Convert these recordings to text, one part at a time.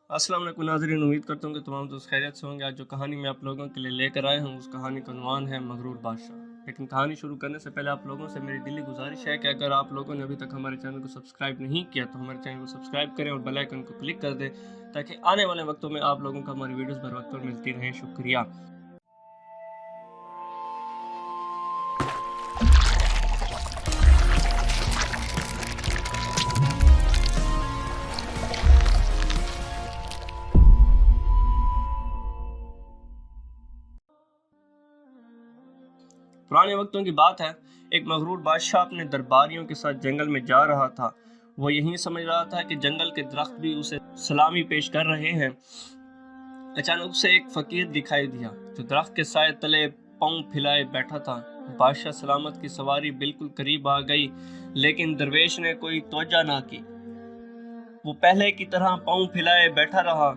अस्सलाम वालेकुम नाज़रीन, उम्मीद करता हूँ कि तमाम दोस्त खैरियत से होंगे। आज जो कहानी मैं आप लोगों के लिए लेकर आया हूँ उस कहानी का उन्वान है मगरूर बादशाह। लेकिन कहानी शुरू करने से पहले आप लोगों से मेरी दिली गुजारिश है कि अगर आप लोगों ने अभी तक हमारे चैनल को सब्सक्राइब नहीं किया तो हमारे चैनल को सब्सक्राइब करें और बेल आइकन को क्लिक कर दें ताकि आने वाले वक्तों में आप लोगों को हमारी वीडियोज़ बर वक्त पर मिलती रहें। शुक्रिया। पुराने वक्तों की बात है, एक मगरूर बादशाह अपने दरबारियों के साथ जंगल में जा रहा था। वो यही समझ रहा था कि जंगल के दरख्त भी उसे सलामी पेश कर रहे हैं। अचानक उसे एक फकीर दिखाई दिया जो दरख्त के साए तले पांव फैलाए बैठा था। बादशाह सलामत की सवारी बिल्कुल करीब आ गई, लेकिन दरवेश ने कोई तवज्जो ना की। वो पहले की तरह पांव फैलाए बैठा रहा।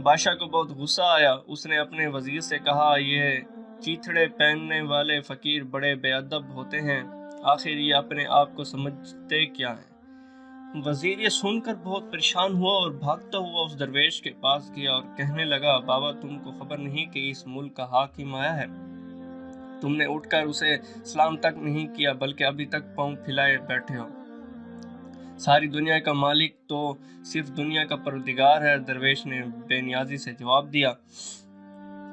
बादशाह को बहुत गुस्सा आया। उसने अपने वजीर से कहा, ये चीथड़े पहनने वाले फकीर बड़े बेअदब होते हैं, आखिर ये अपने आप को समझते क्या हैं। वजीर ये सुनकर बहुत परेशान हुआ और भागता हुआ उस दरवेश के पास गया और कहने लगा, बाबा तुमको खबर नहीं कि इस मुल्क का हाकिम आया है? तुमने उठकर उसे सलाम तक नहीं किया बल्कि अभी तक पांव फैलाए बैठे हो। सारी दुनिया का मालिक तो सिर्फ दुनिया का परवरदिगार है। दरवेश ने बेनियाजी से जवाब दिया।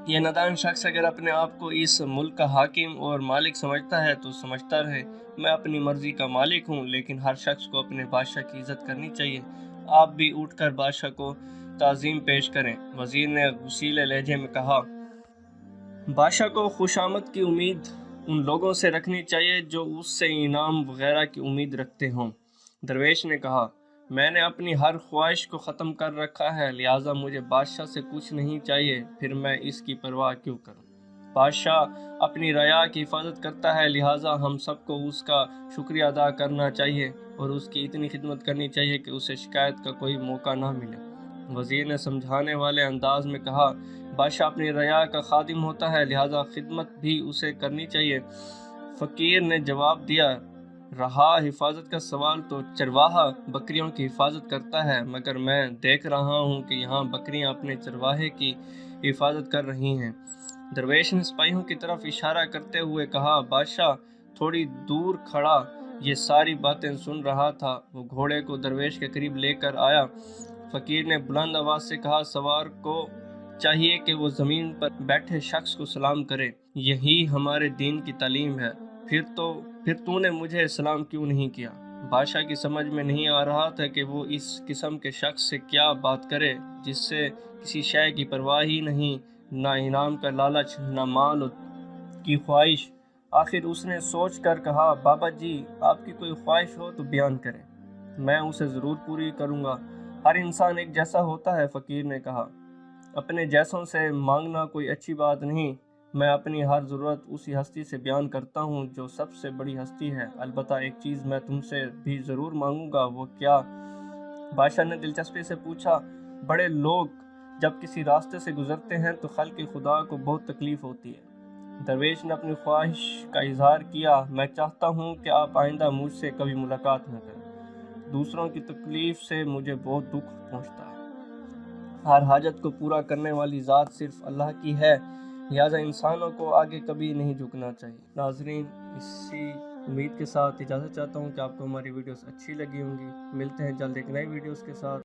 यह नादान शख्स अगर अपने आप को इस मुल्क का हाकिम और मालिक समझता है तो समझता रहे। मैं अपनी मर्जी का मालिक हूँ, लेकिन हर शख्स को अपने बादशाह की इज्जत करनी चाहिए। आप भी उठकर बादशाह को ताज़ीम पेश करें। वजीर ने गुस्सीले लहजे में कहा, बादशाह को खुशामद की उम्मीद उन लोगों से रखनी चाहिए जो उससे इनाम वगैरह की उम्मीद रखते हों। दरवेश ने कहा, मैंने अपनी हर ख्वाहिश को ख़त्म कर रखा है, लिहाजा मुझे बादशाह से कुछ नहीं चाहिए, फिर मैं इसकी परवाह क्यों करूं। बादशाह अपनी रया की हिफाजत करता है, लिहाजा हम सबको उसका शुक्रिया अदा करना चाहिए और उसकी इतनी खिदमत करनी चाहिए कि उसे शिकायत का कोई मौका ना मिले। वज़ीर ने समझाने वाले अंदाज में कहा, बादशाह अपनी रया का खादिम होता है, लिहाजा खिदमत भी उसे करनी चाहिए। फ़कीर ने जवाब दिया, रहा हिफाजत का सवाल तो चरवाहा बकरियों की हिफाजत करता है, मगर मैं देख रहा हूँ कि यहाँ बकरियाँ अपने चरवाहे की हिफाजत कर रही हैं। दरवेश ने सिपाहियों की तरफ इशारा करते हुए कहा, बादशाह थोड़ी दूर खड़ा ये सारी बातें सुन रहा था। वो घोड़े को दरवेश के करीब लेकर आया। फ़कीर ने बुलंद आवाज़ से कहा, सवार को चाहिए कि वो ज़मीन पर बैठे शख्स को सलाम करे, यही हमारे दीन की तालीम है। फिर तूने मुझे सलाम क्यों नहीं किया? बादशाह की समझ में नहीं आ रहा था कि वो इस किस्म के शख्स से क्या बात करे जिससे किसी शय की परवाह ही नहीं, ना इनाम का लालच, ना माल की ख्वाहिश। आखिर उसने सोच कर कहा, बाबा जी आपकी कोई ख्वाहिश हो तो बयान करें, मैं उसे ज़रूर पूरी करूँगा। हर इंसान एक जैसा होता है, फ़कीर ने कहा, अपने जैसों से मांगना कोई अच्छी बात नहीं। मैं अपनी हर ज़रूरत उसी हस्ती से बयान करता हूँ जो सबसे बड़ी हस्ती है। अलबत्ता एक चीज़ मैं तुमसे भी ज़रूर मांगूंगा। वो क्या? बादशाह ने दिलचस्पी से पूछा। बड़े लोग जब किसी रास्ते से गुजरते हैं तो खल्क़ खुदा को बहुत तकलीफ़ होती है। दरवेश ने अपनी ख्वाहिश का इजहार किया, मैं चाहता हूँ कि आप आइंदा मुझसे कभी मुलाकात न करें। दूसरों की तकलीफ़ से मुझे बहुत दुख पहुँचता है। हर हाजत को पूरा करने वाली ज़ात सिर्फ अल्लाह की है, लिहाजा इंसानों को आगे कभी नहीं झुकना चाहिए। नाज़रीन, इसी उम्मीद के साथ इजाज़त चाहता हूँ कि आपको हमारी वीडियोस अच्छी लगी होंगी। मिलते हैं जल्द एक नई वीडियोस के साथ।